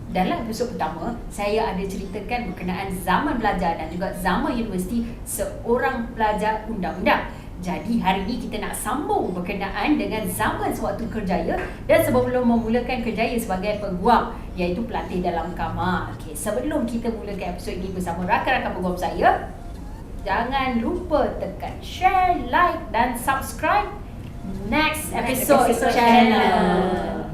Dalam episod pertama, saya ada ceritakan berkenaan zaman belajar dan juga zaman universiti seorang pelajar undang-undang. Jadi hari ini kita nak sambung berkenaan dengan zaman sewaktu kerjaya dan sebelum memulakan kerjaya sebagai peguam, iaitu pelatih dalam kamar. Okey, sebelum kita mulakan episod ini bersama rakan-rakan peguam saya, jangan lupa tekan share, like dan subscribe next episode channel.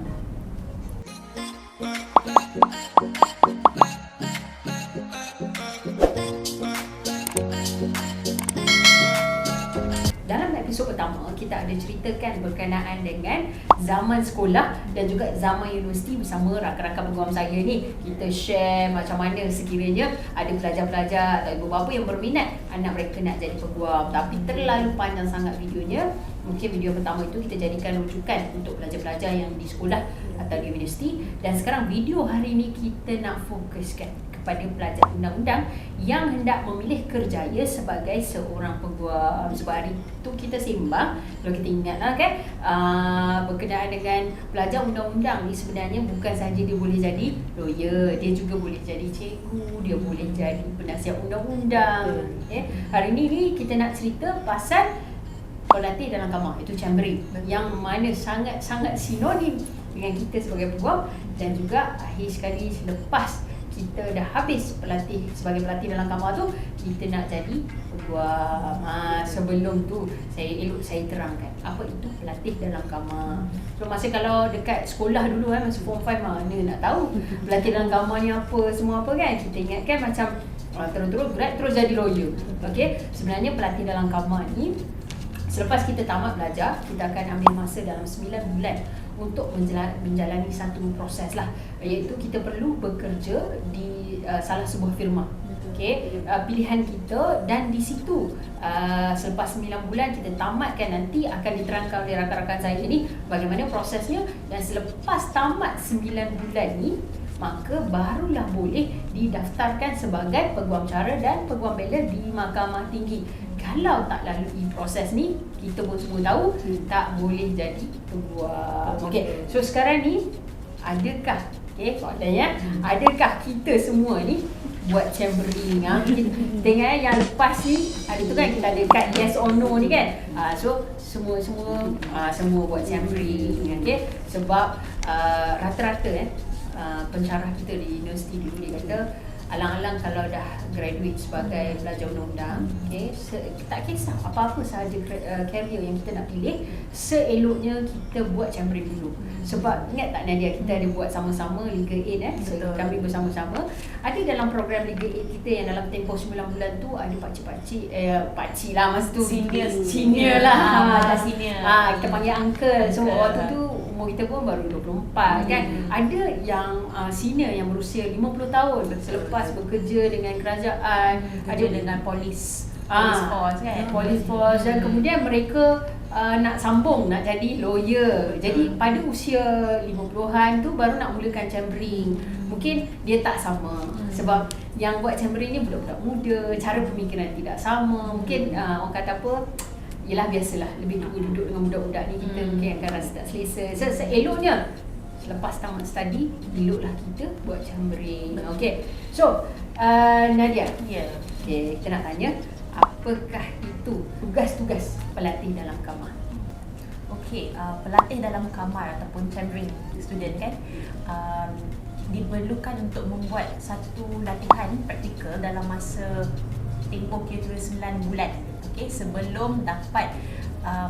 Dalam episod pertama, kita ada ceritakan berkenaan dengan zaman sekolah dan juga zaman universiti bersama rakan-rakan peguam saya ni. Kita share macam mana sekiranya ada pelajar-pelajar atau ibu bapa yang berminat anak mereka nak jadi peguam, tapi terlalu panjang sangat videonya. Mungkin video pertama itu kita jadikan rujukan untuk pelajar-pelajar yang di sekolah atau di universiti. Dan sekarang video hari ini kita nak fokuskan kepada pelajar undang-undang yang hendak memilih kerjaya sebagai seorang peguam. Sebab hari itu kita sembang, kalau kita ingatlah kan, berkenaan dengan pelajar undang-undang ni sebenarnya bukan sahaja dia boleh jadi lawyer, dia juga boleh jadi cikgu, dia boleh jadi penasihat undang-undang. Hari ni kita nak cerita pasal pelatih dalam kamar, itu chambering, yang mana sangat-sangat sinonim dengan kita sebagai peguam. Dan juga akhir sekali selepas kita dah habis sebagai pelatih dalam kamar tu, kita nak jadi peguam. Sebelum tu saya terangkan apa itu pelatih dalam kamar. So masa kalau dekat sekolah dulu masa form 5 mana nak tahu pelatih dalam kamar ni apa, semua apa kan. Kita ingatkan macam terus berat terus jadi lawyer. Okey, sebenarnya pelatih dalam kamar ni, selepas kita tamat belajar, kita akan ambil masa dalam 9 bulan untuk menjalani satu proses lah, iaitu kita perlu bekerja di salah sebuah firma. Okay, pilihan kita, dan di situ selepas 9 bulan kita tamatkan, nanti akan diterangkan oleh rakan-rakan saya ni bagaimana prosesnya. Dan selepas tamat 9 bulan ni, maka barulah boleh didaftarkan sebagai peguam cara dan peguam bela di Mahkamah Tinggi. Kalau tak lalui proses ni, kita pun semua tahu tak boleh jadi peguam. Okey, so sekarang ni adakah soalannya, adakah kita semua ni buat chambering? Tengok yang lepas ni ada tu kan, kita ada kat yes or no ni kan. So semua buat chambering. Okey, sebab rata-rata pencarah kita di universiti dulu dia kata, alang-alang kalau dah graduate sebagai pelajar undang-undang, tak kisah apa-apa sahaja career yang kita nak pilih, seeloknya kita buat chambering dulu. Sebab ingat tak Nadia, kita ada buat sama-sama Liga 8 kami bersama-sama. Ada dalam program Liga 8 kita yang dalam tempoh 9 bulan tu ada pakcik lah masa tu, senior lah, senior. Kita panggil uncle. So waktu tu umur kita pun baru 24 kan. Ada yang senior yang berusia 50 tahun selepas bekerja dengan kerajaan, ada dengan polis force kan, police force, dan kemudian mereka nak sambung, nak jadi lawyer. Jadi pada usia 50-an tu baru nak mulakan chambering. Mungkin dia tak sama, sebab yang buat chambering ni budak-budak muda, cara pemikiran tidak sama. Mungkin orang kata apa, yelah biasalah, lebih duduk dengan budak-budak ni, kita mungkin akan rasa tak selesa. Eloknya selepas tamat study, eloklah kita buat chambering. Okay, so Nadia, okay, kita nak tanya, apakah itu tugas-tugas pelatih dalam kamar? Okey, pelatih dalam kamar ataupun chambering student kan, diperlukan untuk membuat satu latihan praktikal dalam masa tempoh kira-kira 9 bulan. Okey, sebelum dapat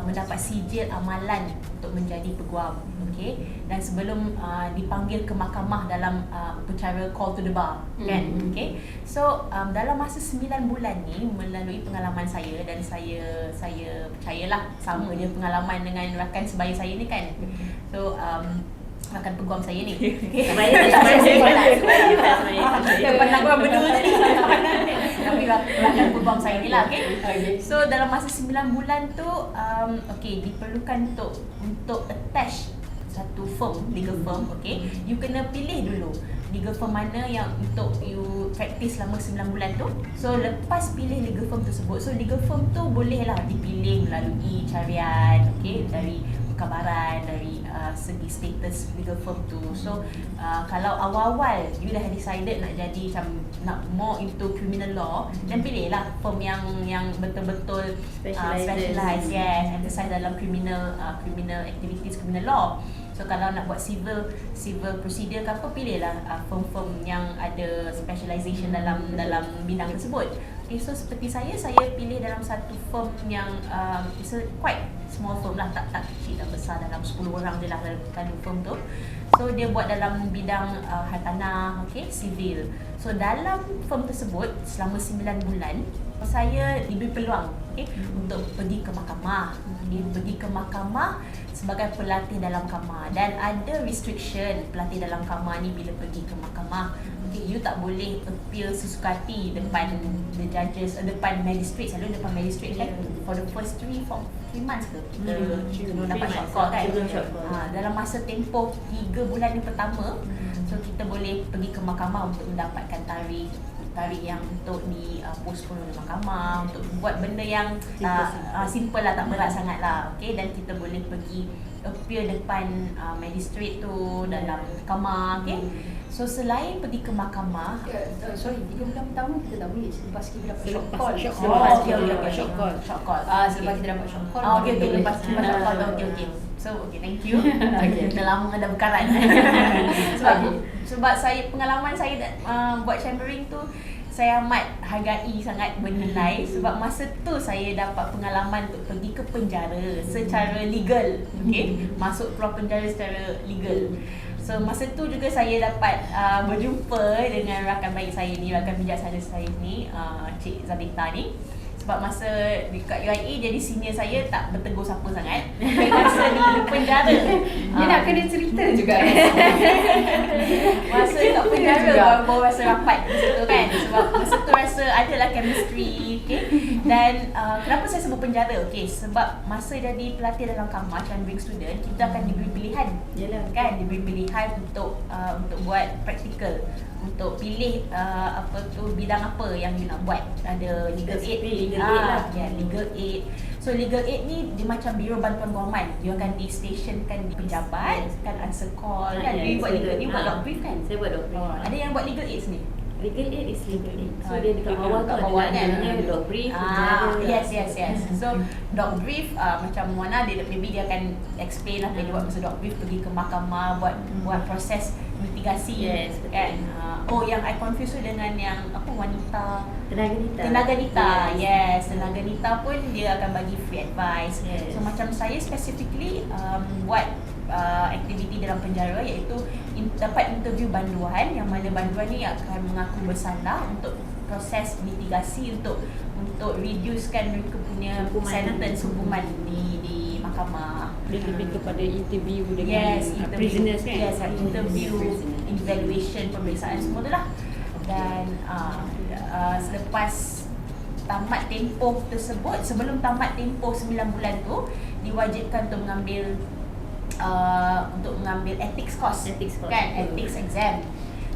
mendapat sijil amalan untuk menjadi peguam. Okey, dan sebelum dipanggil ke mahkamah dalam upacara call to the bar kan. Okey, so dalam masa 9 bulan ni, melalui pengalaman saya, dan saya percayalah sama je pengalaman dengan rakan sebaya saya ni kan. So rakan peguam saya ni, pandang korang berdua tadi, tapi rakan peguam saya ni lah. Okay. So dalam masa 9 bulan tu, diperlukan untuk attach satu firm, legal firm. Okay, you kena pilih dulu legal firm mana yang untuk you practice selama 9 bulan tu. So lepas pilih legal firm tersebut, so legal firm tu bolehlah dipilih melalui carian, dari perkabaran, dari segi status legal firm tu. So kalau awal-awal you dah decided nak jadi macam nak more into criminal law, dan pilihlah firm yang betul-betul specialize, emphasize dalam criminal activities, criminal law. So kalau nak buat civil procedure ke apa, pilihlah firm-firm yang ada specialization dalam bidang tersebut. Okay, so seperti saya pilih dalam satu firm yang it's a quite small firm lah, tak kecil, tak besar, dalam 10 orang je lah kalau firm tu. So dia buat dalam bidang hartanah, okay, civil. So dalam firm tersebut selama 9 bulan saya diberi peluang, okay, untuk pergi ke mahkamah, okay, pergi ke mahkamah sebagai pelatih dalam kamar, dan ada restriction pelatih dalam kamar ni bila pergi ke mahkamah. Okay, you tak boleh appeal sesuka hati depan the judges, depan magistrate, selalu depan magistrate kan, for the first 3 months ke kita dapat short call kan. Dalam masa tempoh 3 bulan yang pertama, so kita boleh pergi ke mahkamah untuk mendapatkan tarikh yang untuk di postpone oleh mahkamah, untuk buat benda yang simple lah, tak berat sangat lah. Okay, dan kita boleh pergi appeal depan magistrate tu dalam mahkamah. Okay, so selain pergi ke mahkamah, sorry, 3 bulan pertama kita tak boleh, selepas kita dapat short call. Short call. Selepas kita dapat short call. Okay, lepas short call. Okay. So, thank you. Dah lama dah berkarat. Sebab saya, pengalaman saya buat chambering tu, saya amat hargai sangat, bernilai. Sebab masa tu saya dapat pengalaman untuk pergi ke penjara secara legal. Okay, masuk keluar penjara secara legal. So masa tu juga saya dapat berjumpa dengan rakan baik saya ni, rakan bijaksana saya ni, Cik Zabita ni. Sebab masa dekat UIA jadi senior saya, tak bertegur siapa sangat. Masa di penjara dia nak kena cerita juga. Masa kat penjara baru rasa rapat masa tu kan. Sebab masa tu rasa adalah chemistry, okay? Dan kenapa saya sebut penjara? Okay, sebab masa jadi pelatih dalam kamar, chambering student, kita akan diberi pilihan. Yalah, kan, diberi pilihan untuk buat praktikal, untuk pilih bidang apa yang you nak buat. Ada legal aid lah. Legal aid. So legal aid ni dia macam biro bantuan government. Dia akan di-stationkan di pejabat, kan, answer call kan. Dia buat legal, dia buat doc brief kan. Saya buat doc brief. Ada yang buat legal aid sini. Legal aid is legal aid. So dia dekat bawah tu ada doc brief. Yes. So doc brief macam mana maybe dia akan explain lah dia buat masa doc brief, pergi ke mahkamah buat proses mitigasi. Yes, kan. Yang I confuse tu dengan yang wanita tenaga nita. Yes, tenaga nita pun dia akan bagi free advice. So macam saya specifically buat aktiviti dalam penjara, iaitu dapat interview banduan, yang mana banduan ni akan mengaku bersalah untuk proses mitigasi untuk reducekan mereka punya sentence hukuman di mahkamah. Lebih kepada interview dengan prisoners kan. Yes, interview, evaluation, pemeriksaan semua tu lah. Dan selepas tamat tempoh tersebut, sebelum tamat tempoh 9 bulan tu, diwajibkan untuk mengambil ethics course. Kan, ethics exam.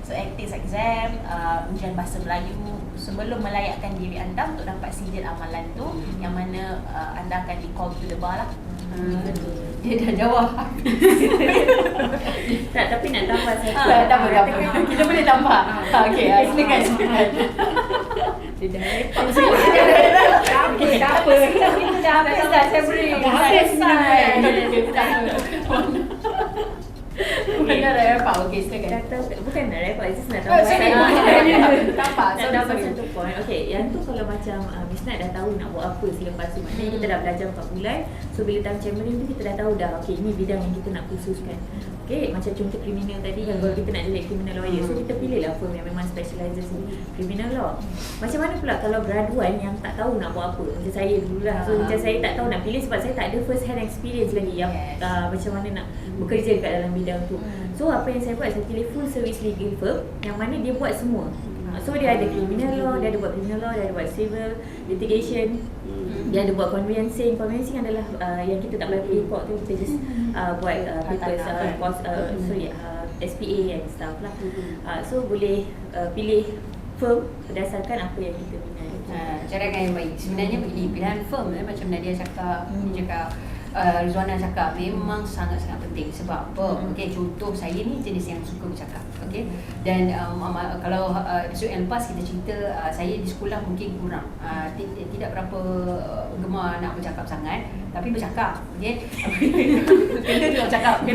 So ethics exam, ujian bahasa Melayu sebelum melayakkan diri anda untuk dapat sijil amalan tu, yang mana anda akan di-call to the bar lah. Dia dah jawab. Tak, tapi nak tambah satu. Tambah. Kita boleh tambah. Okey, silakan. Dia dah Tak apa. Kita dah habis dah, saya beri. Dah habis dah. Mana dah dapat? Okey, silakan. Bukan nak dapat, just nak tambah. Tambah. Nak tambah satu point. Okey, yang tu kalau macam Miss Nat dah tahu nak buat apa selepas tu, maknanya kita dah belajar 4 bulan. So bila time chambering tu kita dah tahu dah, okey, ini bidang yang kita nak khususkan. Okey, macam contoh kriminal tadi kan, kalau kita nak jadi criminal lawyer, so kita pilihlah firm yang memang specializes in criminal law. Macam mana pula kalau graduan yang tak tahu nak buat apa? Macam saya dulu lah. So macam saya tak tahu nak pilih sebab saya tak ada first hand experience lagi yang macam mana nak bekerja dekat dalam bidang tu. So apa yang saya buat, saya pilih full service legal firm yang mana dia buat semua. So dia ada criminal law, dia ada buat criminal law, dia ada buat civil litigation, dia ada buat conveyancing. Conveyancing adalah yang kita tak payah pergi court tu, kita just buat papers, SPA and stuff lah. So boleh pilih firm berdasarkan apa yang kita minat. Cara yang baik. Sebenarnya pilih pilihan firm macam Nadia cakap, Rizwana cakap memang sangat-sangat penting. Sebab apa? Okay, contoh saya ni jenis yang suka bercakap. Okay? Dan kalau episod yang lepas kita cerita saya di sekolah mungkin kurang tidak berapa gemar nak bercakap sangat, tapi bercakap. Okay? Kena bercakap.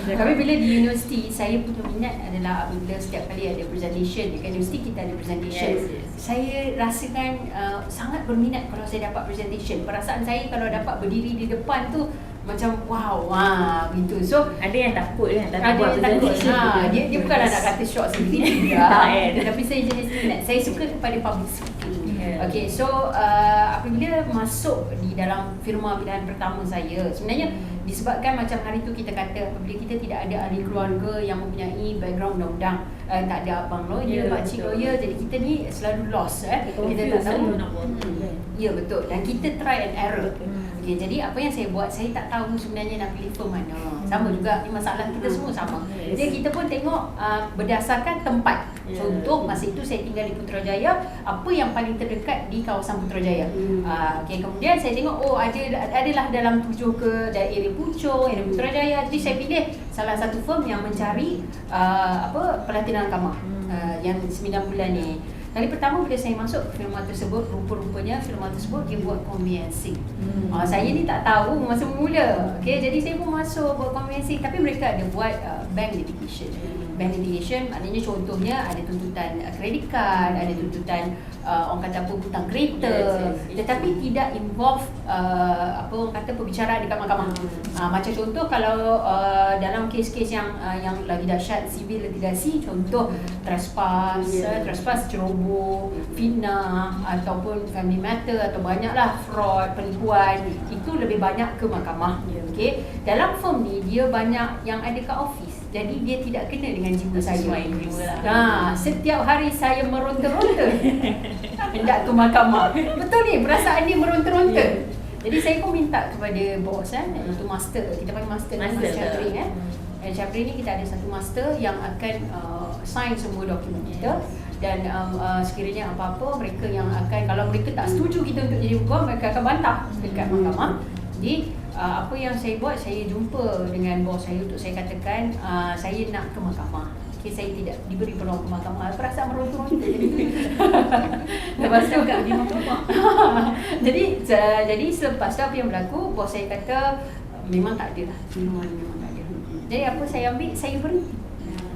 Tapi bila di universiti, saya punya minat adalah apabila setiap kali ada presentation dekat universiti, kita ada presentation. Saya rasakan sangat berminat kalau saya dapat presentation. Perasaan saya kalau dapat berdiri di depan tu macam wow, gitu. So Ada yang takut kan, ada yang takut. Dia bukanlah nak kata short sendiri tidak. Tapi saya jenis minat. Saya suka kepada public speaking. Okay, so apabila masuk di dalam firma pilihan pertama saya, sebenarnya disebabkan macam hari tu kita kata apabila kita tidak ada ahli keluarga yang mempunyai background undang-undang, tak ada abang lawyer, pakcik lawyer, jadi kita ni selalu lost. Kita tak tahu nak buat apa kan. Ya, betul. Dan kita try and error. Okay, jadi apa yang saya buat, saya tak tahu sebenarnya nak pilih firm mana. Sama juga, ni masalah kita semua sama. Jadi kita pun tengok berdasarkan tempat. Contoh, masa itu saya tinggal di Putrajaya, apa yang paling terdekat di kawasan Putrajaya. Okay, kemudian saya tengok, adalah dalam 7 ke area Puchong, area Putrajaya. Jadi saya pilih salah satu firm yang mencari pelatihan kamar yang 9 bulan ni. Kali pertama bila saya masuk firma tersebut, rupa-rupanya firma tersebut dia buat conveyancing. Saya ni tak tahu masa mula. Okay, jadi saya pun masuk buat conveyancing, tapi mereka ada buat bank litigation. Bank litigation maknanya contohnya ada tuntutan credit card, ada tuntutan orang kata apa, hutang kereta, tetapi tidak involve orang kata perbicaraan dekat mahkamah. Macam contoh kalau dalam kes-kes yang lagi dahsyat, civil litigasi, contoh trespass, ceroboh, fitnah ataupun family matter atau banyaklah fraud, penipuan, itu lebih banyak ke mahkamah. Okay, dalam firm ni dia banyak yang ada kat office. Jadi dia tidak kena dengan jiwa saya. Setiap hari saya meronta-ronta hendak ke mahkamah. Betul ni, perasaan dia meronta-ronta. Jadi saya pun minta kepada bos iaitu master. Kita panggil master Chapring. Chapring ni kita ada satu master yang akan sign semua dokumen kita. Dan sekiranya apa-apa mereka yang akan, kalau mereka tak setuju kita untuk jadi peguam, mereka akan bantah dekat mahkamah. Jadi apa yang saya buat, saya jumpa dengan bos saya untuk saya katakan saya nak ke mahkamah. Okay, saya tidak diberi peluang ke mahkamah. Perasaan meronta-ronta jadi tu. Lepas tu kat pergi mahkamah. Jadi selepas tu apa yang berlaku, bos saya kata memang tak ada lah. Memang tak ada. Jadi apa saya ambil, saya berhenti.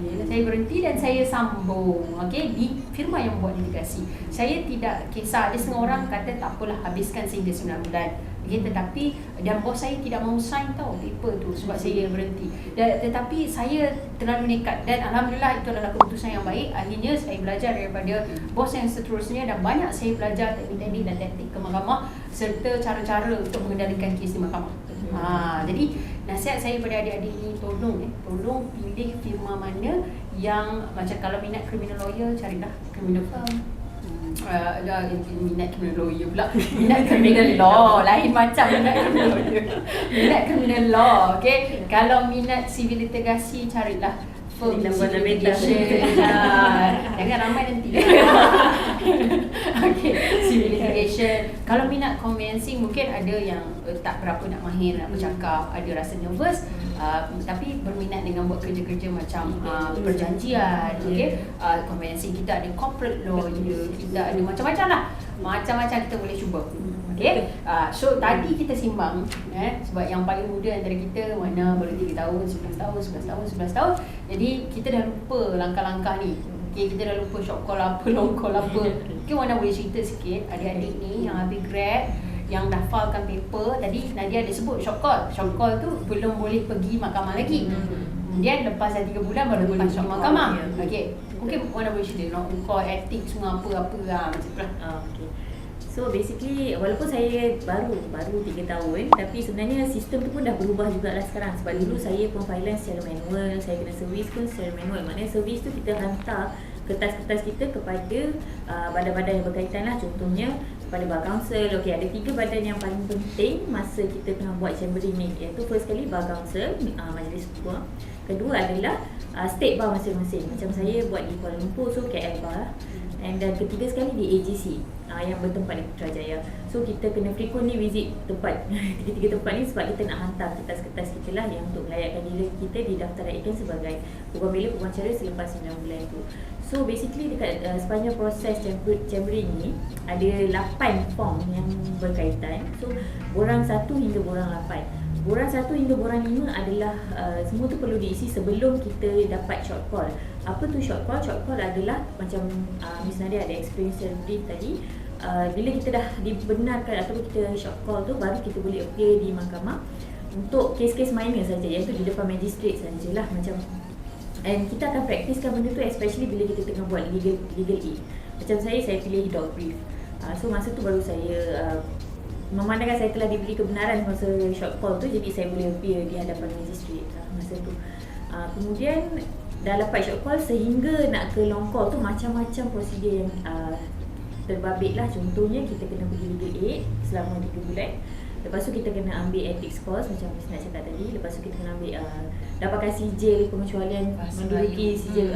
Saya berhenti dan saya sambung, okay, di firma yang buat litigasi. Saya tidak kisah, ada setengah orang kata tak apalah, habiskan sehingga 9 bulan. Okay, tetapi dan bos saya tidak mau sign tau paper tu sebab saya berhenti. Tetapi saya terlalu nekat dan alhamdulillah itu adalah keputusan yang baik. Akhirnya saya belajar daripada bos yang seterusnya dan banyak saya belajar teknik-teknik dan taktik ke mahkamah serta cara-cara untuk mengendalikan kes di mahkamah. Jadi nasihat saya pada adik-adik ni, tolong pilih firma mana yang macam kalau minat criminal lawyer, carilah criminal firm. Minat criminal lawyer pula. Minat criminal law lain macam minat criminal lawyer. Minat criminal law, okay. Kalau minat civil litigasi, carilah firm civil litigation. Jangan ramai nanti. Okay, civil litigation. Kalau minat conveyancing, mungkin ada yang tak berapa nak mahir nak bercakap, ada rasa nervous, tapi berminat dengan buat kerja-kerja macam perjanjian. Okay, conveyancing kita ada corporate lawyer, kita ada macam-macam lah. Macam-macam kita boleh cuba. Okay, so tadi kita simbang sebab yang paling muda antara kita mana baru 3 tahun, 11 tahun. Jadi kita dah lupa langkah-langkah ni. Okay, kita dah lupa short call apa, long call apa. Okay, Wana boleh cerita sikit adik-adik ni yang habis grad, yang dah filekan paper. Tadi Nadia ada sebut short call. Short call tu belum boleh pergi mahkamah lagi. Kemudian lepas dah 3 bulan baru boleh masuk mahkamah. Okay, mungkin Wana boleh cerita long call, etik semua apa-apa macam tu lah. Okay. So basically walaupun saya baru 3 tahun, tapi sebenarnya sistem tu pun dah berubah jugalah sekarang. Sebab dulu saya pemfailan secara manual, saya kena servis pun secara manual. Maknanya servis tu kita hantar kertas-kertas kita kepada badan-badan yang berkaitan lah. Contohnya kepada bar council. Okay, ada 3 badan yang paling penting masa kita tengah buat chambering ni, iaitu first kali bar council, majlis peguam. Kedua adalah state bar masing-masing. Macam saya buat di Kuala Lumpur, so KL bar. Dan ketiga sekali di AGC yang bertempat di Putrajaya. So kita kena frequently visit tempat tiga-tiga tempat ni sebab kita nak hantar kertas-kertas kita lah yang untuk melayakkan diri kita didaftarkan sebagai program bela pengacara selepas 9 bulan tu. So basically dekat sepanjang proses chambering ni ada 8 form yang berkaitan. So borang 1 hingga borang 8. Borang 1 hingga borang 5 adalah semua tu perlu diisi sebelum kita dapat short call. Apa tu short call? Short call adalah macam Miss Nadia ada experience yang brief tadi. Bila kita dah dibenarkan ataupun kita short call tu, baru kita boleh appear di mahkamah untuk kes-kes minor saja, iaitu di depan magistrate sajalah macam. And kita akan praktiskan benda tu especially bila kita tengah buat legal aid. Macam saya pilih dog brief. So masa tu baru saya memandangkan saya telah diberi kebenaran masa short call tu, jadi saya boleh appear di hadapan magistrate masa tu. Kemudian dah lepas short call sehingga nak ke long call tu macam-macam prosedur yang terbabit lah. Contohnya kita kena pergi legal aid selama 3 bulan. Lepas tu kita kena ambil ethics course macam Miss nak cakap tadi. Lepas tu kita kena ambil dapatkan sijil pengecualian menduduki sijil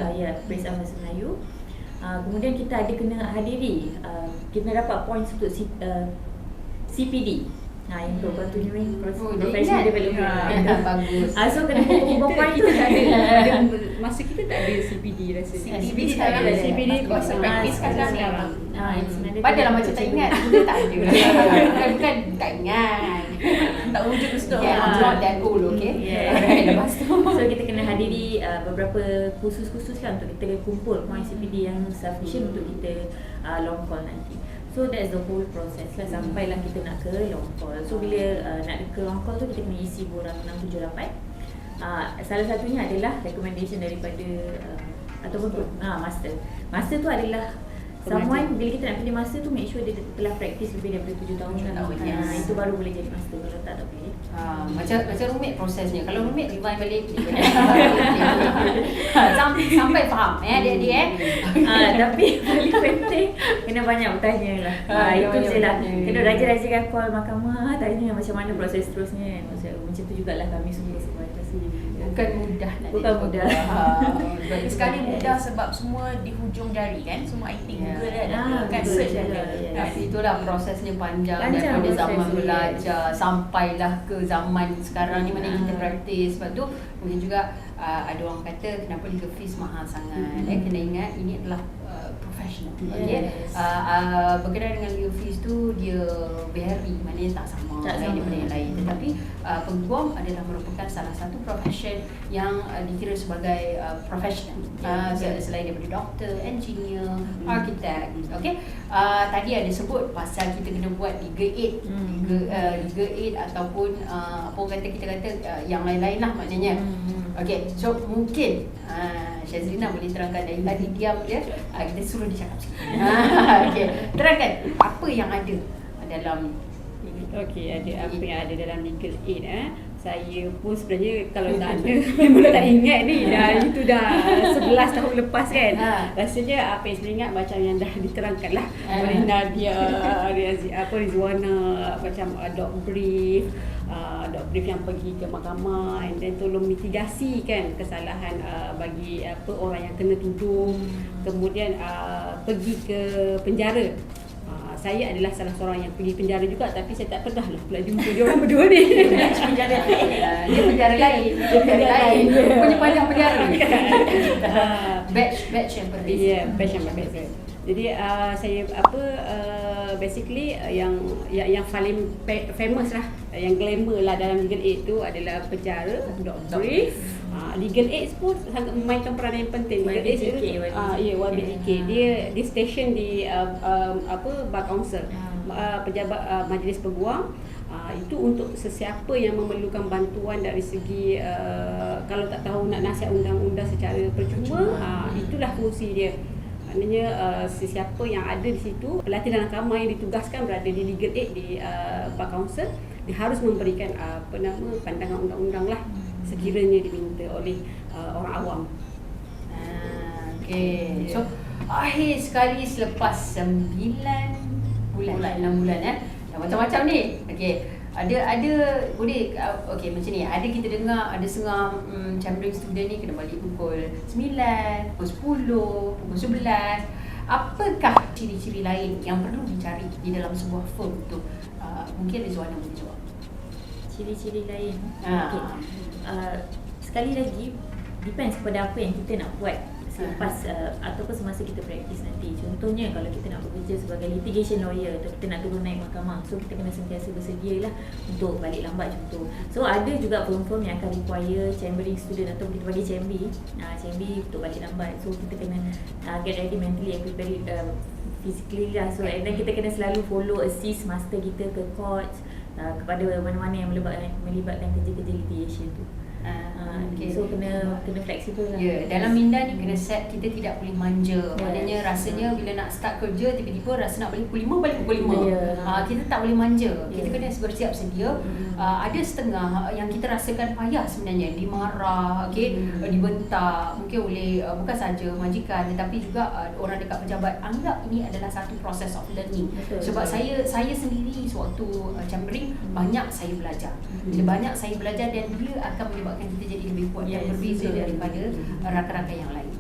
Press Bahasa Melayu. Kemudian kita ada kena hadiri, kita dapat points untuk CPD. Yang untuk bantu ni professional development. Bagus. So kena kumpul point tu tak ada. Masa kita tak ada CPD rasanya. CPD sekarang ada. CPD Masa praktis sekarang. Padahal macam tak ingat. Kita tak ada. Bukan tak ingat. Tak wujud tu. Not that old, okay? Lepas tu So kita kena hadiri beberapa kursus-kursus kan untuk kita kumpul point CPD yang sufficient untuk kita long call nanti. So that's the whole process lah sampailah kita nak ke long call. So bila nak ke long call tu kita kena isi borang 6, 7, 8. Salah satunya adalah recommendation daripada ataupun master. Master tu adalah someone, bila kita nak pilih master tu make sure dia telah practice lebih daripada 7 tahun. Itu baru boleh jadi master. Kalau tak boleh. Macam roommate prosesnya. Kalau roommate rewind balik sampai faham adik-adik Tapi paling penting kena banyak bertanya lah. Itu je lah. Kena rajin-rajinkan call mahkamah, tanya macam mana proses seterusnya. Macam tu jugalah kami semua advokasi. Bukan mudah nak Bukan mudah. Sekali mudah sebab semua di hujung jari kan. Semua IT Google kan search ada. Tapi itulah prosesnya panjang daripada Panjang zaman proses dia. belajar sampailah ke zaman sekarang ni mana kita praktis. Sebab tu mungkin juga ada orang kata kenapa legal fees mahal sangat. Kena ingat ini adalah professional. Okay? Berkenaan dengan legal fees tu dia vary, maknanya tak sama daripada yang lain. Tetapi peguam adalah merupakan salah satu profession yang dikira sebagai professional. Selain daripada doktor, engineer, arkitek. Okay? Tadi ada sebut pasal kita kena buat legal aid, legal aid ataupun apa orang kata kita kata yang lain-lain lah maknanya. Okay, so mungkin Syazrina boleh terangkan dari tadi diam dia, kita suruh dia cakap sikit. Okay, terangkan apa yang ada dalam Okey, ada apa yang ada dalam legal aid Saya pun sebenarnya kalau tak ada memang tak ingat ni. Itu dah 11 tahun lepas kan. Rasanya apa yang saya ingat macam yang dah diterangkan lah oleh Nadia, Rizwana, macam dog brief yang pergi ke mahkamah and then tolong mitigasi kan kesalahan bagi orang yang kena tuduh. Kemudian pergi ke penjara. Saya adalah salah seorang yang pergi penjara juga, tapi saya tak pernah lah pula jumpa dia orang berdua ni. penjara lain. Dia penjara lain. Punya panjang penjara. Batch yang berbeza. Ya, batch yang berbeza. Jadi saya basically yang paling famous lah, yang glamour lah dalam legal aid tu adalah penjara, dog brief. Legal aid pun sangat memainkan peranan yang penting. Legal aid itu YBJK. Dia station di Bar Council, pejabat majlis peguam. Itu untuk sesiapa yang memerlukan bantuan dari segi kalau tak tahu nak nasihat undang-undang secara percuma, itulah fungsi dia. Maknanya sesiapa yang ada di situ, pelatih dalam kamar yang ditugaskan berada di legal aid di Bar Council, dia harus memberikan pandangan undang-undang lah sekiranya diminta oleh orang awam. Okay. So akhir sekali selepas 9 bulan, 6 bulan dah macam-macam ni. Okay. ada boleh okey macam ni, ada kita dengar ada setengah chambering student ni kena balik pukul 9, pukul 10, pukul 11. Apakah ciri-ciri lain yang perlu dicari di dalam sebuah firm tu? Mungkin Rizwana boleh jawab. Ciri-ciri lain. Okay. Sekali lagi depends kepada apa yang kita nak buat selepas ataupun semasa kita praktis nanti. Contohnya kalau kita nak bekerja sebagai litigation lawyer atau kita nak turun naik mahkamah, so kita kena sentiasa bersedia lah untuk balik lambat contoh. So ada juga firm-firm yang akan require chambering student atau kita bagi chambi untuk balik lambat. So kita kena get ready mentally and very physically lah. So and then kita kena selalu follow assist master kita ke court kepada mana-mana yang melibatkan kerja-kerja litigation tu. Okay. So kena fleksibel lah. Dalam minda ni kena set kita tidak boleh manja. Maknanya rasanya bila nak start kerja tiba-tiba rasa nak balik pukul 5 balik pukul 5. Kita tak boleh manja. Kita kena bersiap sedia. Ada setengah yang kita rasakan payah sebenarnya, dimarah, dibentak mungkin oleh bukan saja majikan tetapi juga orang dekat pejabat. Anggap ini adalah satu proses of learning. Sebab saya sendiri sewaktu chambering banyak saya belajar. Bila banyak saya belajar dan dia akan menyebabkan kita jadi lebih kuat yang berbeza daripada rakan-rakan yang lain.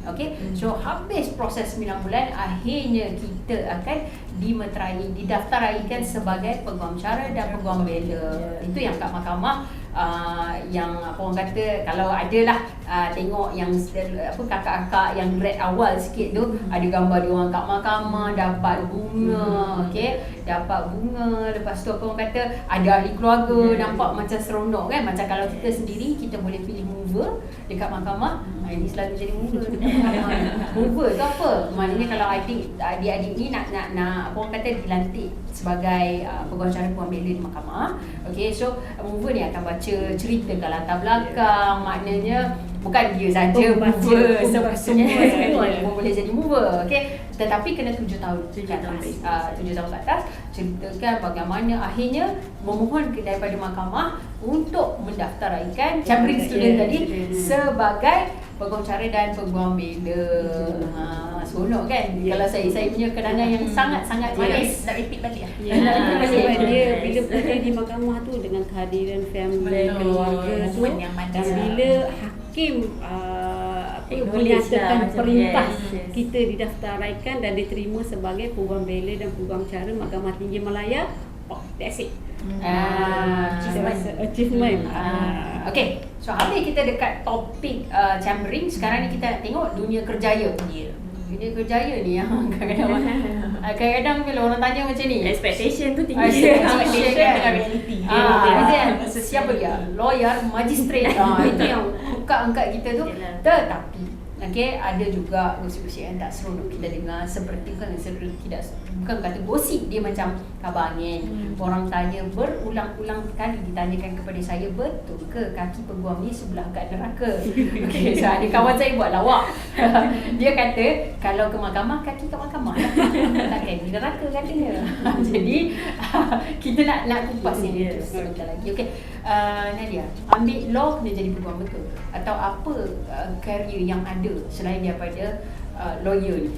So habis proses 9 bulan, akhirnya kita akan didaftaraikan sebagai peguam cara dan peguam bela. Itu yang kat mahkamah yang apa orang kata kalau adalah tengok yang kakak-kakak yang grade awal sikit tu ada gambar dia orang kat mahkamah dapat bunga, dapat bunga, lepas tu apa orang kata ada ahli keluarga, nampak macam seronok kan. Macam kalau kita sendiri kita boleh pilih mover dekat mahkamah. Ini selalu jadi mover dekat mahkamah. Mover tu apa? Maknanya kalau adik-adik ni nak apa orang kata dilantik sebagai peguam cara peguam bela di mahkamah. So mover ni akan baca cerita kat latar belakang, maknanya bukan dia saja mover, semua boleh jadi mover. Tetapi kena 7 tahun ke atas. 7 tahun ke atas, ceritakan bagaimana akhirnya memohon daripada mahkamah untuk mendaftaraikan chambering student tadi sebagai peguam cara dan peguam bela. Seronok kan? Kalau saya punya kenangan yang sangat-sangat manis. Nak repeat balik lah. Sebab dia bila berada di mahkamah tu dengan kehadiran family, keluarga tu, dan bila hakim menyatakan perintah kita didaftaraikan dan diterima sebagai peguam bela dan peguam cara Mahkamah Tinggi Malaya, that's it. Achievement. So habis kita dekat topik chambering, sekarang ni kita nak tengok dunia kerjaya. Dunia kerjaya ni yang kadang-kadang bila orang tanya macam ni, expectation tu tinggi. Expectation dengan reality. Siapa dia? Lawyer, magistrate. Itu yang angkat kita tu. Tetapi ada juga gosip-gosip yang tak seronok kita dengar, seperti bukan kata gosip, dia macam kabar angin. Orang tanya berulang-ulang kali ditanyakan kepada saya, betul ke kaki peguam ni sebelah kat neraka? So ada kawan saya buat lawak. Dia kata kalau ke mahkamah, kaki kat mahkamah lah. Takkan di neraka katanya. Jadi kita nak kupas ni sebentar lagi. Nadia, ambil law kena jadi peguam betul? Atau apa career yang ada selain daripada lawyer ni?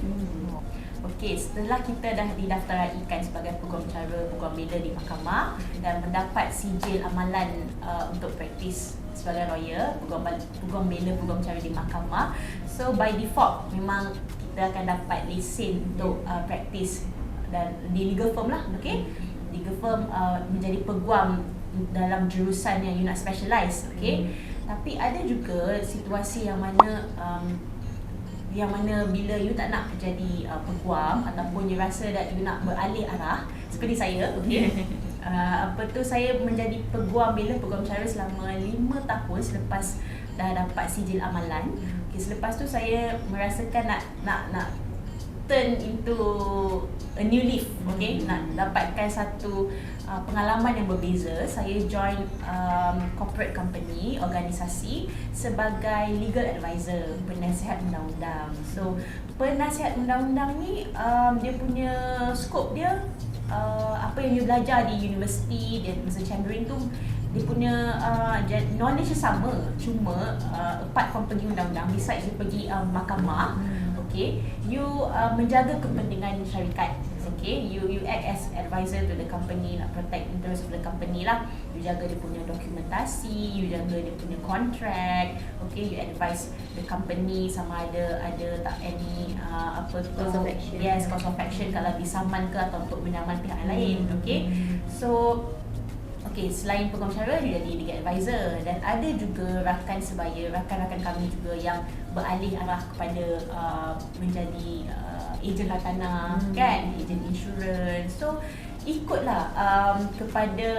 Setelah kita dah didaftaraikan sebagai peguam cara, peguam bela di mahkamah dan mendapat sijil amalan untuk praktis sebagai lawyer, peguam bela, peguam cara di mahkamah, so by default memang kita akan dapat lesen untuk praktis dan di legal firm lah. Legal firm menjadi peguam dalam jurusan yang you nak specialize. Tapi ada juga situasi yang mana bila you tak nak jadi peguam ataupun you rasa that you nak beralih arah, seperti saya, saya menjadi peguam bela, peguam cara selama 5 tahun selepas dah dapat sijil amalan. Selepas tu saya merasakan nak turn into a new leaf, nak dapatkan satu pengalaman yang berbeza. Saya join corporate company, organisasi sebagai legal advisor, penasihat undang-undang. So penasihat undang-undang ni dia punya scope dia apa yang you belajar di universiti dan masa chambering tu, dia punya knowledge sama, cuma apart from pergi undang-undang, besides you pergi mahkamah, you menjaga kepentingan syarikat. Okay, you act as advisor to the company, nak protect interest of the company lah. You jaga dia punya dokumentasi, you jaga dia punya contract. Okay, you advise the company sama ada tak any apa tu, Cause of action. yes, cause of action kalau disaman ke atau untuk menyaman pihak lain. Okay, so okay, selain peguam syariah, dia jadi legal advisor, dan ada juga rakan sebaya, rakan-rakan kami juga yang beralih arah kepada menjadi ejen hartanah, kan, ejen insurans. So ikutlah kepada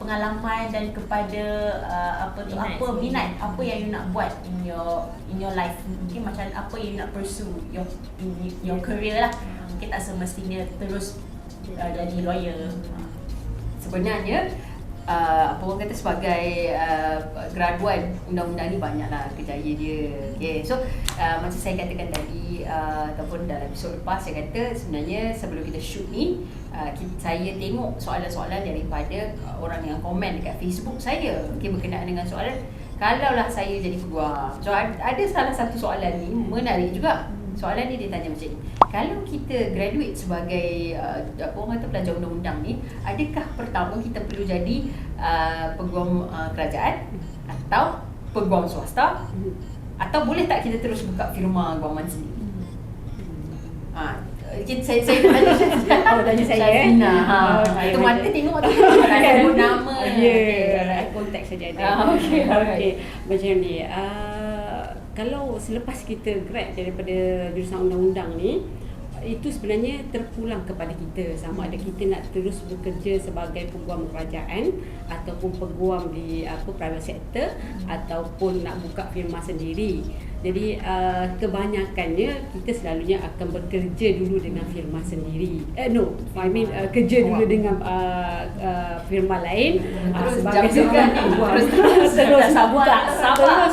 pengalaman dan kepada minat apa yang you nak buat in your life. Mungkin macam apa yang you nak pursue your career lah. Mungkin tak semestinya terus jadi lawyer. Sebenarnya apa orang kata sebagai graduan undang-undang ni banyaklah kerjaya dia. Okay, so macam saya katakan tadi ataupun dalam episod lepas, saya kata sebenarnya sebelum kita shoot ni saya tengok soalan-soalan daripada orang yang komen dekat Facebook saya, okay, berkenaan dengan soalan kalaulah saya jadi peguam. So ada salah satu soalan ni menarik juga. Soalan ni dia tanya macam ni, kalau kita graduate sebagai apa orang kata pelajar undang-undang ni, adakah pertama kita perlu jadi peguam kerajaan atau peguam swasta, atau boleh tak kita terus buka firma guaman sendiri? Saya tanya saya. Itu mata tengok tu kan sebut nama. Ya, konteks saja ada. Okey. Macam ni. Kalau selepas kita grad daripada jurusan undang-undang ni, itu sebenarnya terpulang kepada kita sama ada kita nak terus bekerja sebagai peguam kerajaan ataupun peguam di private sector ataupun nak buka firma sendiri. Jadi kebanyakannya kita selalunya akan bekerja dulu dengan firma sendiri. Kerja dulu dengan firma lain sebagai seorang peguam. Terus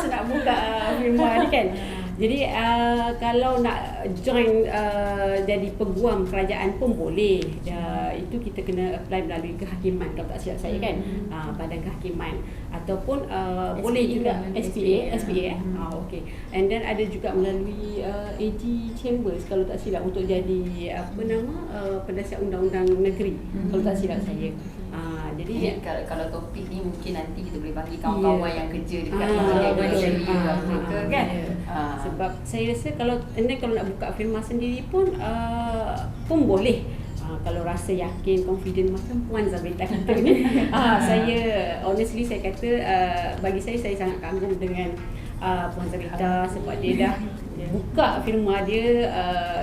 nak buka firma ni kan. Jadi kalau nak join jadi peguam kerajaan pun boleh. Itu kita kena apply melalui kehakiman kalau tak silap saya kan. Badan kehakiman ataupun boleh juga SPA. Okey. And then ada juga melalui AG Chambers kalau tak silap untuk jadi penasihat undang-undang negeri kalau tak silap saya. Jadi kalau topik ni mungkin nanti kita boleh bagi kawan-kawan yang kerja dekat mereka kan. Sebab saya rasa kalau nak buka firma sendiri pun boleh. Kalau rasa yakin, confident macam Puan Zabita kita ni. Saya honestly saya kata bagi saya sangat kagum dengan Puan Zabita sebab dia dah buka firma dia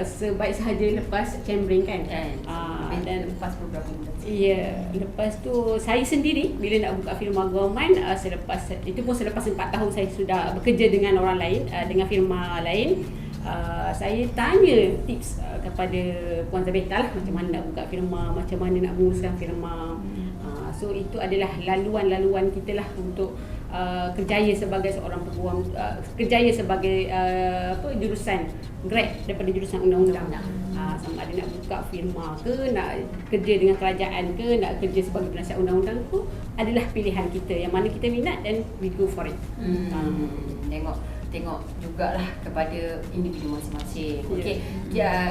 sebaik sahaja lepas chambering kan. Dan lepas beberapa bulan. Ya, lepas tu saya sendiri bila nak buka firma guaman selepas 4 tahun saya sudah bekerja dengan orang lain, dengan firma lain. Saya tanya tips kepada Puan Zabita lah, macam mana nak buka firma, macam mana nak menguruskan firma. So itu adalah laluan kita lah untuk kerjaya sebagai seorang peguam, kerjaya sebagai jurusan grad daripada jurusan undang-undang. Sama ada nak buka firma ke, nak kerja dengan kerajaan ke, nak kerja sebagai penasihat undang-undang tu adalah pilihan kita yang mana kita minat dan we go for it. Tengok jugalah kepada individu masing-masing. Okey.